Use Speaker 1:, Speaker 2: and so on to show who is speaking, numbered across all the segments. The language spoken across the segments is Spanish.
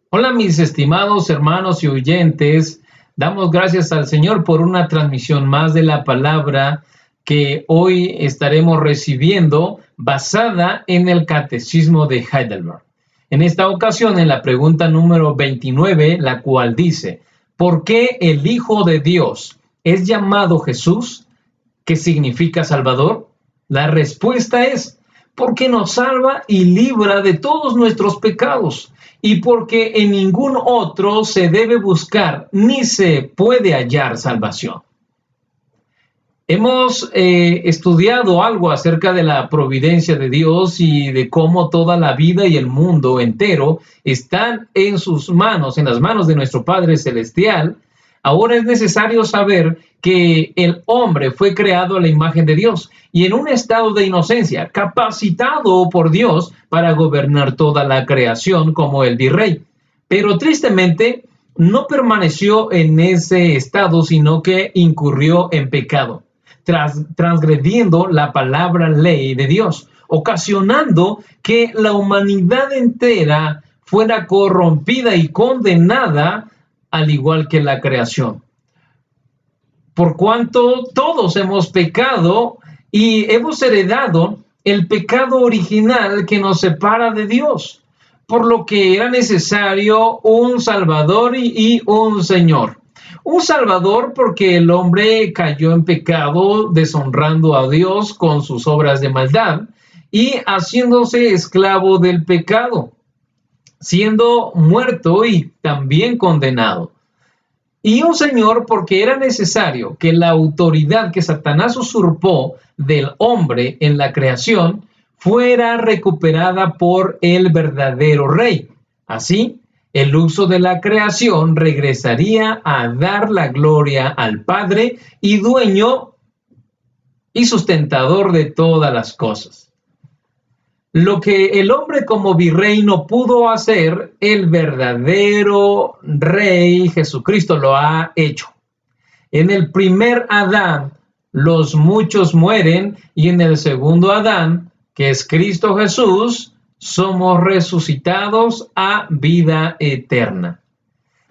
Speaker 1: Hola mis estimados hermanos y oyentes, damos gracias al Señor por una transmisión más de la palabra que hoy estaremos recibiendo basada en el Catecismo de Heidelberg. En esta ocasión, en la pregunta número 29, la cual dice, ¿por qué el Hijo de Dios es llamado Jesús, que significa Salvador? La respuesta es, porque nos salva y libra de todos nuestros pecados, y porque en ningún otro se debe buscar ni se puede hallar salvación. Hemos estudiado algo acerca de la providencia de Dios y de cómo toda la vida y el mundo entero están en sus manos, en las manos de nuestro Padre Celestial. Ahora es necesario saber que el hombre fue creado a la imagen de Dios y en un estado de inocencia, capacitado por Dios para gobernar toda la creación como el virrey. Pero tristemente no permaneció en ese estado, sino que incurrió en pecado, transgrediendo la palabra ley de Dios, ocasionando que la humanidad entera fuera corrompida y condenada, al igual que la creación. Por cuanto todos hemos pecado y hemos heredado el pecado original que nos separa de Dios, por lo que era necesario un Salvador y un Señor. Un Salvador porque el hombre cayó en pecado, deshonrando a Dios con sus obras de maldad y haciéndose esclavo del pecado, siendo muerto y también condenado. Y un Señor porque era necesario que la autoridad que Satanás usurpó del hombre en la creación fuera recuperada por el verdadero Rey. Así, el uso de la creación regresaría a dar la gloria al Padre y dueño y sustentador de todas las cosas. Lo que el hombre como virrey no pudo hacer, el verdadero Rey Jesucristo lo ha hecho. En el primer Adán, los muchos mueren, y en el segundo Adán, que es Cristo Jesús, somos resucitados a vida eterna.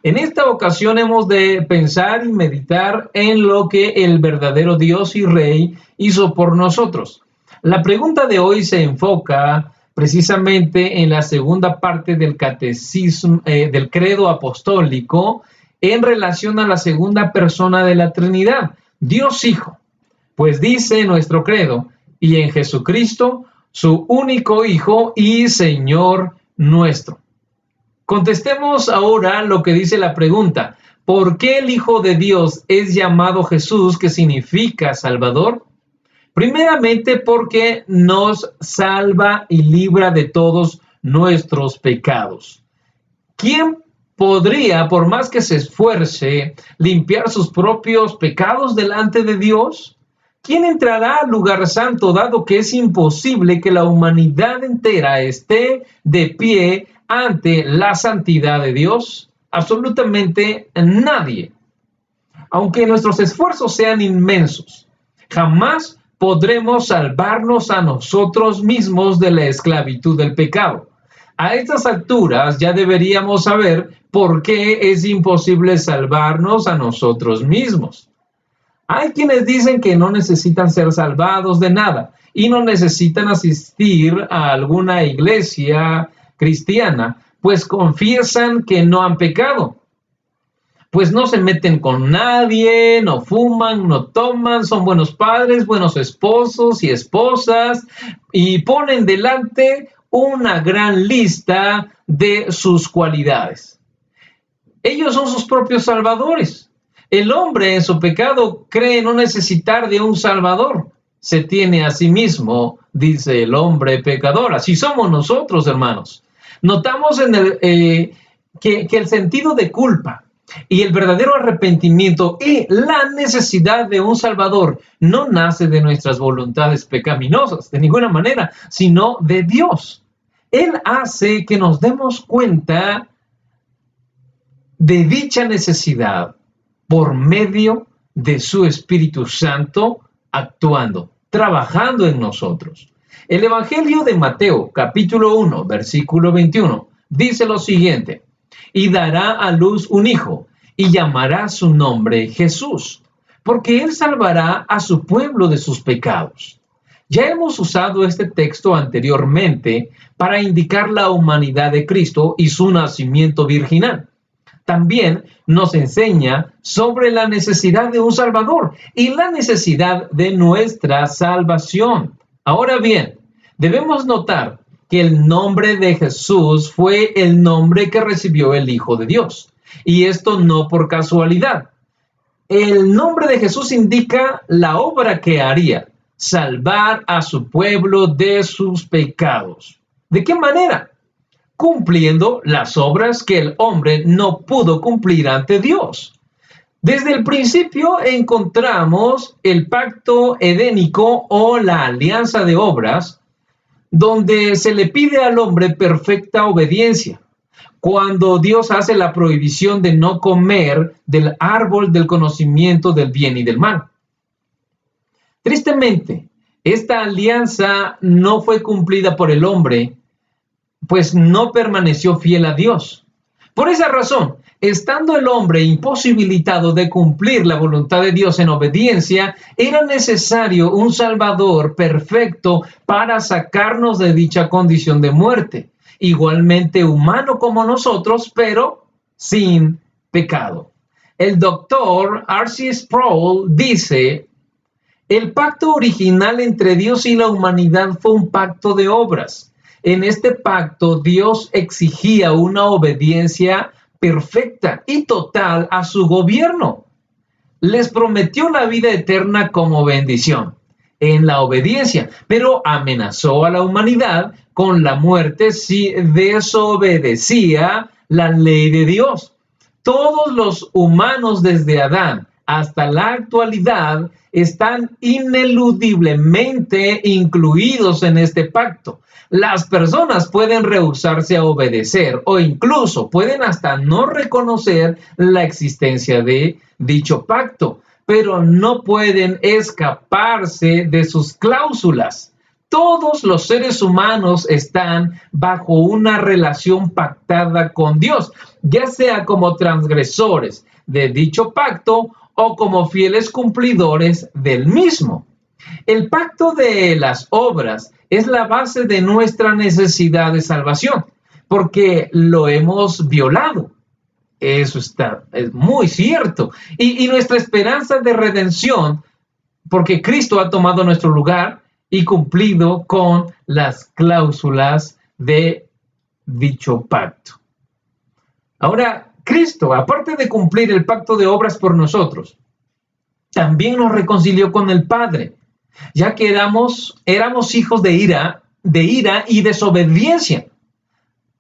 Speaker 1: En esta ocasión hemos de pensar y meditar en lo que el verdadero Dios y Rey hizo por nosotros. La pregunta de hoy se enfoca precisamente en la segunda parte del catecismo, del credo apostólico, en relación a la segunda persona de la Trinidad, Dios Hijo. Pues dice nuestro credo, y en Jesucristo, su único Hijo y Señor nuestro. Contestemos ahora lo que dice la pregunta, ¿por qué el Hijo de Dios es llamado Jesús, que significa Salvador? Primeramente porque nos salva y libra de todos nuestros pecados. ¿Quién podría, por más que se esfuerce, limpiar sus propios pecados delante de Dios? ¿Quién entrará al lugar santo, dado que es imposible que la humanidad entera esté de pie ante la santidad de Dios? Absolutamente nadie. Aunque nuestros esfuerzos sean inmensos, jamás podremos salvarnos a nosotros mismos de la esclavitud del pecado. A estas alturas ya deberíamos saber por qué es imposible salvarnos a nosotros mismos. Hay quienes dicen que no necesitan ser salvados de nada y no necesitan asistir a alguna iglesia cristiana, pues confiesan que no han pecado. Pues no se meten con nadie, no fuman, no toman, son buenos padres, buenos esposos y esposas, y ponen delante una gran lista de sus cualidades. Ellos son sus propios salvadores. El hombre en su pecado cree no necesitar de un salvador. Se tiene a sí mismo, dice el hombre pecador. Así somos nosotros, hermanos. Notamos que el sentido de culpa y el verdadero arrepentimiento y la necesidad de un Salvador no nace de nuestras voluntades pecaminosas, de ninguna manera, sino de Dios. Él hace que nos demos cuenta de dicha necesidad por medio de su Espíritu Santo actuando, trabajando en nosotros. El Evangelio de Mateo, capítulo 1, versículo 21, dice lo siguiente: y dará a luz un hijo, y llamará su nombre Jesús, porque él salvará a su pueblo de sus pecados. Ya hemos usado este texto anteriormente para indicar la humanidad de Cristo y su nacimiento virginal. También nos enseña sobre la necesidad de un Salvador y la necesidad de nuestra salvación. Ahora bien, debemos notar que el nombre de Jesús fue el nombre que recibió el Hijo de Dios. Y esto no por casualidad. El nombre de Jesús indica la obra que haría, salvar a su pueblo de sus pecados. ¿De qué manera? Cumpliendo las obras que el hombre no pudo cumplir ante Dios. Desde el principio encontramos el pacto edénico o la alianza de obras, donde se le pide al hombre perfecta obediencia. Cuando Dios hace la prohibición de no comer del árbol del conocimiento del bien y del mal. Tristemente, esta alianza no fue cumplida por el hombre, pues no permaneció fiel a Dios. Por esa razón, estando el hombre imposibilitado de cumplir la voluntad de Dios en obediencia, era necesario un Salvador perfecto para sacarnos de dicha condición de muerte, igualmente humano como nosotros, pero sin pecado. El doctor R.C. Sproul dice: el pacto original entre Dios y la humanidad fue un pacto de obras. En este pacto, Dios exigía una obediencia perfecta y total a su gobierno. Les prometió la vida eterna como bendición en la obediencia, pero amenazó a la humanidad con la muerte si desobedecía la ley de Dios. Todos los humanos desde Adán hasta la actualidad están ineludiblemente incluidos en este pacto. Las personas pueden rehusarse a obedecer o incluso pueden hasta no reconocer la existencia de dicho pacto, pero no pueden escaparse de sus cláusulas. Todos los seres humanos están bajo una relación pactada con Dios, ya sea como transgresores de dicho pacto o como fieles cumplidores del mismo. El pacto de las obras es la base de nuestra necesidad de salvación, porque lo hemos violado. Eso es muy cierto. Y nuestra esperanza de redención, porque Cristo ha tomado nuestro lugar y cumplido con las cláusulas de dicho pacto. Ahora, Cristo, aparte de cumplir el pacto de obras por nosotros, también nos reconcilió con el Padre, ya que éramos hijos de ira y desobediencia.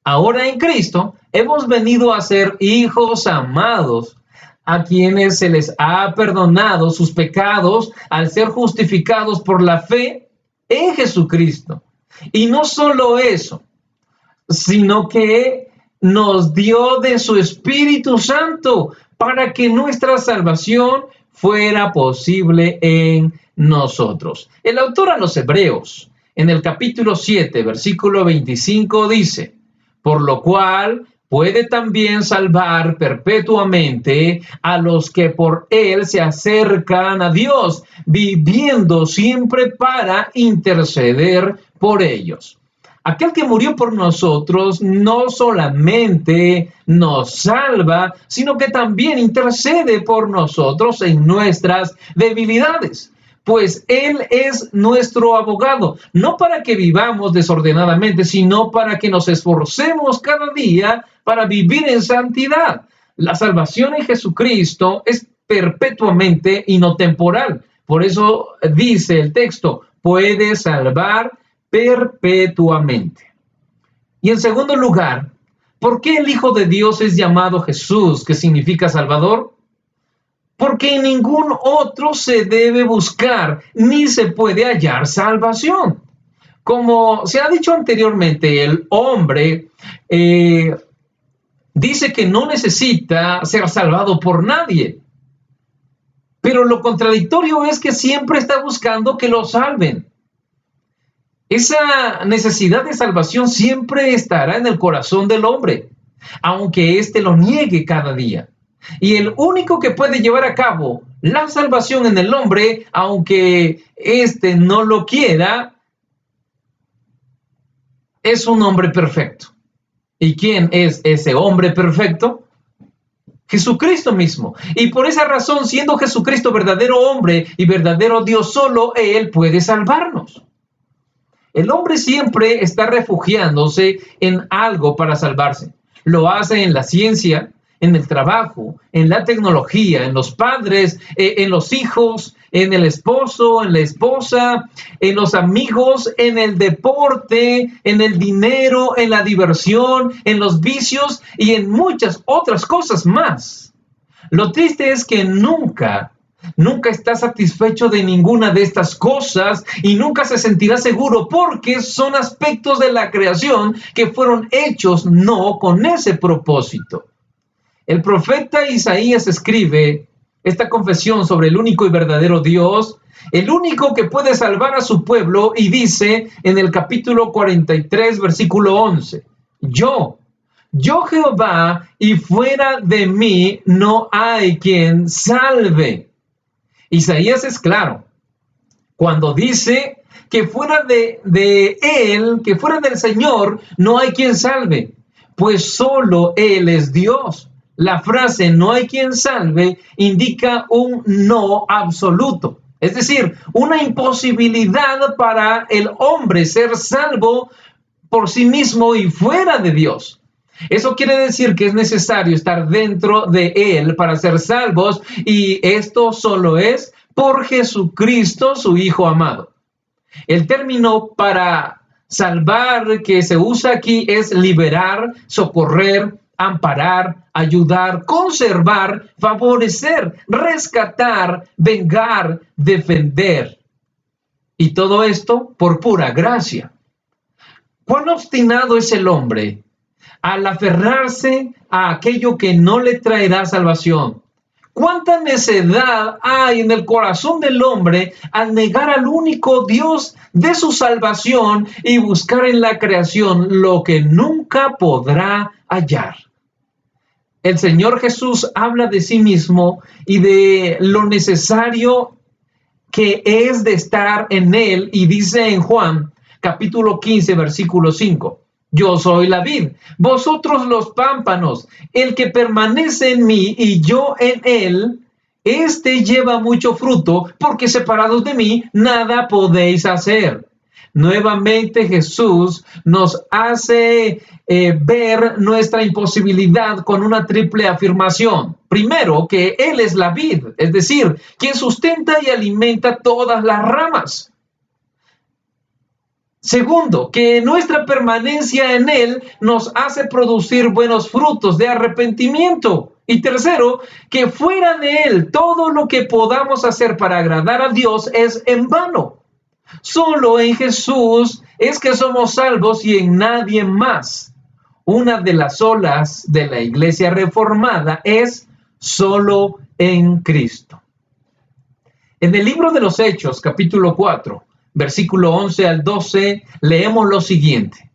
Speaker 1: Ahora en Cristo hemos venido a ser hijos amados, a quienes se les ha perdonado sus pecados al ser justificados por la fe en Jesucristo. Y no solo eso, sino que nos dio de su Espíritu Santo para que nuestra salvación fuera posible en nosotros. El autor a los Hebreos, en el capítulo 7, versículo 25, dice: por lo cual puede también salvar perpetuamente a los que por él se acercan a Dios, viviendo siempre para interceder por ellos. Aquel que murió por nosotros no solamente nos salva, sino que también intercede por nosotros en nuestras debilidades. Pues Él es nuestro abogado, no para que vivamos desordenadamente, sino para que nos esforcemos cada día para vivir en santidad. La salvación en Jesucristo es perpetuamente y no temporal. Por eso dice el texto, puede salvar perpetuamente. Y en segundo lugar, ¿por qué el Hijo de Dios es llamado Jesús, que significa Salvador? Porque en ningún otro se debe buscar, ni se puede hallar salvación. Como se ha dicho anteriormente, el hombre dice que no necesita ser salvado por nadie. Pero lo contradictorio es que siempre está buscando que lo salven. Esa necesidad de salvación siempre estará en el corazón del hombre. aunque éste lo niegue cada día. Y el único que puede llevar a cabo la salvación en el hombre, aunque éste no lo quiera, es un hombre perfecto. ¿Y quién es ese hombre perfecto? Jesucristo mismo. Y por esa razón, siendo Jesucristo verdadero hombre y verdadero Dios, solo Él puede salvarnos. El hombre siempre está refugiándose en algo para salvarse. Lo hace en la ciencia, en el trabajo, en la tecnología, en los padres, en los hijos, en el esposo, en la esposa, en los amigos, en el deporte, en el dinero, en la diversión, en los vicios y en muchas otras cosas más. Lo triste es que nunca está satisfecho de ninguna de estas cosas y nunca se sentirá seguro porque son aspectos de la creación que fueron hechos no con ese propósito. El profeta Isaías escribe esta confesión sobre el único y verdadero Dios, el único que puede salvar a su pueblo, y dice en el capítulo 43, versículo 11, Yo Jehová, y fuera de mí no hay quien salve. Isaías es claro cuando dice que fuera de él, que fuera del Señor, no hay quien salve, pues solo Él es Dios. La frase "no hay quien salve" indica un no absoluto, es decir, una imposibilidad para el hombre ser salvo por sí mismo y fuera de Dios. Eso quiere decir que es necesario estar dentro de Él para ser salvos, y esto solo es por Jesucristo, su Hijo amado. El término para salvar que se usa aquí es liberar, socorrer, amparar, ayudar, conservar, favorecer, rescatar, vengar, defender. Y todo esto por pura gracia. ¿Cuán obstinado es el hombre al aferrarse a aquello que no le traerá salvación? ¿Cuánta necedad hay en el corazón del hombre al negar al único Dios de su salvación y buscar en la creación lo que nunca podrá hallar? El Señor Jesús habla de sí mismo y de lo necesario que es de estar en Él, y dice en Juan capítulo 15, versículo 5, Yo soy la vid, vosotros los pámpanos. El que permanece en mí y yo en él, este lleva mucho fruto, porque separados de mí nada podéis hacer. Nuevamente Jesús nos hace ver nuestra imposibilidad con una triple afirmación. Primero, que Él es la vid, es decir, quien sustenta y alimenta todas las ramas. Segundo, que nuestra permanencia en Él nos hace producir buenos frutos de arrepentimiento. Y tercero, que fuera de Él todo lo que podamos hacer para agradar a Dios es en vano. Solo en Jesús es que somos salvos y en nadie más. Una de las olas de la Iglesia reformada es solo en Cristo. En el libro de los Hechos, capítulo 4, versículo 11 al 12, leemos lo siguiente.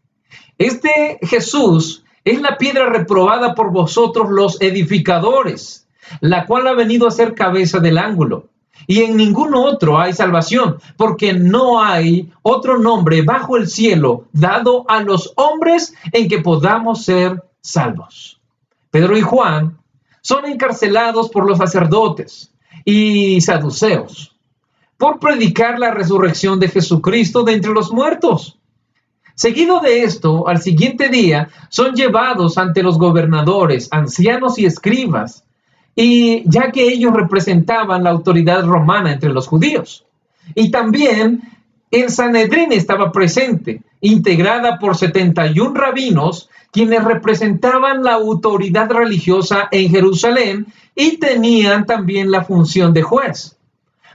Speaker 1: Este Jesús es la piedra reprobada por vosotros los edificadores, la cual ha venido a ser cabeza del ángulo. Y en ningún otro hay salvación, porque no hay otro nombre bajo el cielo dado a los hombres en que podamos ser salvos. Pedro y Juan son encarcelados por los sacerdotes y saduceos por predicar la resurrección de Jesucristo de entre los muertos. Seguido de esto, al siguiente día, son llevados ante los gobernadores, ancianos y escribas, y ya que ellos representaban la autoridad romana entre los judíos. Y también el Sanedrín estaba presente, integrada por 71 rabinos, quienes representaban la autoridad religiosa en Jerusalén y tenían también la función de juez.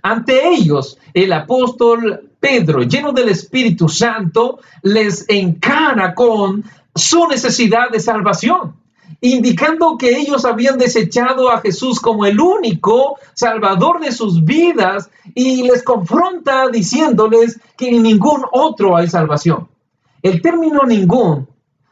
Speaker 1: Ante ellos, el apóstol Pedro, lleno del Espíritu Santo, les encara con su necesidad de salvación, indicando que ellos habían desechado a Jesús como el único salvador de sus vidas, y les confronta diciéndoles que en ningún otro hay salvación. El término ningún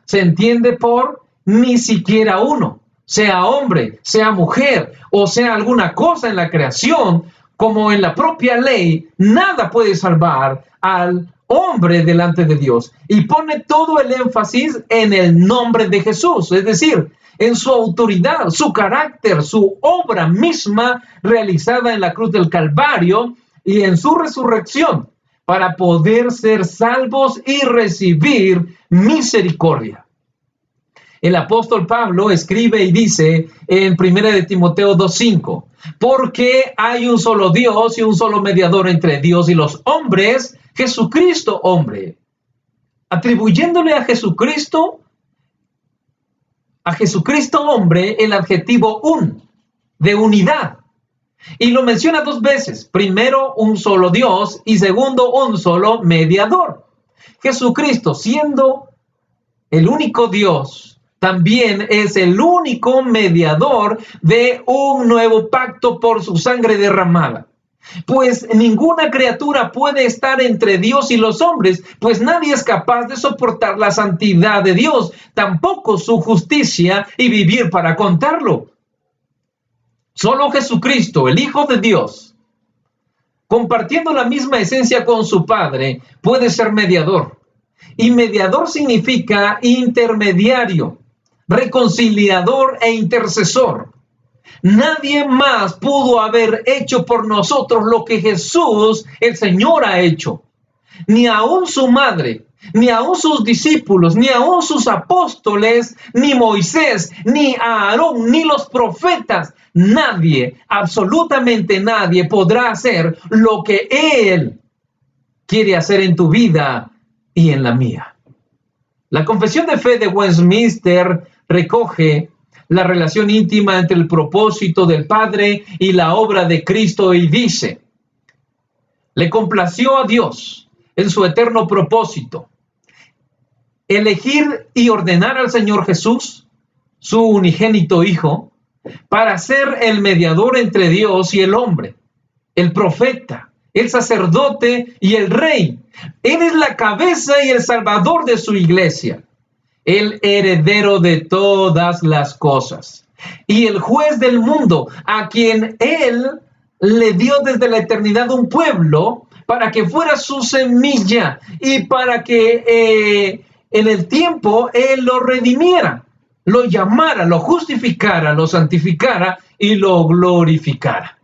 Speaker 1: se entiende por ni siquiera uno, sea hombre, sea mujer o sea alguna cosa en la creación, como en la propia ley, nada puede salvar al hombre delante de Dios. Y pone todo el énfasis en el nombre de Jesús, es decir, en su autoridad, su carácter, su obra misma realizada en la cruz del Calvario y en su resurrección para poder ser salvos y recibir misericordia. El apóstol Pablo escribe y dice en 1 de Timoteo 2:5, porque hay un solo Dios y un solo mediador entre Dios y los hombres, Jesucristo hombre, atribuyéndole a Jesucristo hombre el adjetivo de unidad. Y lo menciona dos veces. Primero, un solo Dios y segundo, un solo mediador. Jesucristo, siendo el único Dios, también es el único mediador de un nuevo pacto por su sangre derramada. Pues ninguna criatura puede estar entre Dios y los hombres, pues nadie es capaz de soportar la santidad de Dios, tampoco su justicia y vivir para contarlo. Solo Jesucristo, el Hijo de Dios, compartiendo la misma esencia con su Padre, puede ser mediador. Y mediador significa intermediario, reconciliador e intercesor. Nadie más pudo haber hecho por nosotros lo que Jesús, el Señor, ha hecho. Ni aun su madre, ni aun sus discípulos, ni aun sus apóstoles, ni Moisés, ni Aarón, ni los profetas. Nadie, absolutamente nadie podrá hacer lo que Él quiere hacer en tu vida y en la mía. La Confesión de Fe de Westminster recoge la relación íntima entre el propósito del Padre y la obra de Cristo y dice: le complació a Dios en su eterno propósito elegir y ordenar al Señor Jesús, su unigénito Hijo, para ser el mediador entre Dios y el hombre, el profeta, el sacerdote y el rey. Él es la cabeza y el salvador de su iglesia, el heredero de todas las cosas y el juez del mundo, a quien Él le dio desde la eternidad un pueblo para que fuera su semilla y para que en el tiempo Él lo redimiera, lo llamara, lo justificara, lo santificara y lo glorificara.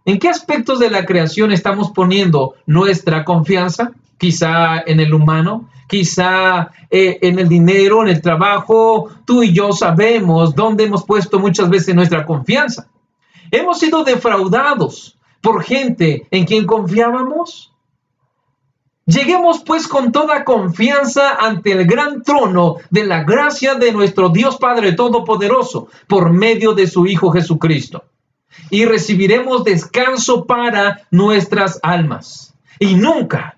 Speaker 1: ¿En qué aspectos de la creación estamos poniendo nuestra confianza? Quizá en el humano, quizá en el dinero, en el trabajo. Tú y yo sabemos dónde hemos puesto muchas veces nuestra confianza. ¿Hemos sido defraudados por gente en quien confiábamos? Lleguemos pues con toda confianza ante el gran trono de la gracia de nuestro Dios Padre Todopoderoso por medio de su Hijo Jesucristo. Y recibiremos descanso para nuestras almas. Y nunca,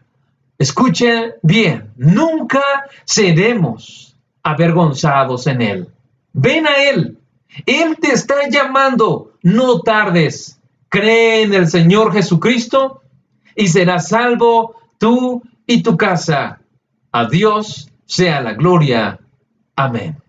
Speaker 1: escuchen bien, nunca seremos avergonzados en Él. Ven a Él. Él te está llamando. No tardes. Cree en el Señor Jesucristo y serás salvo tú y tu casa. A Dios sea la gloria. Amén.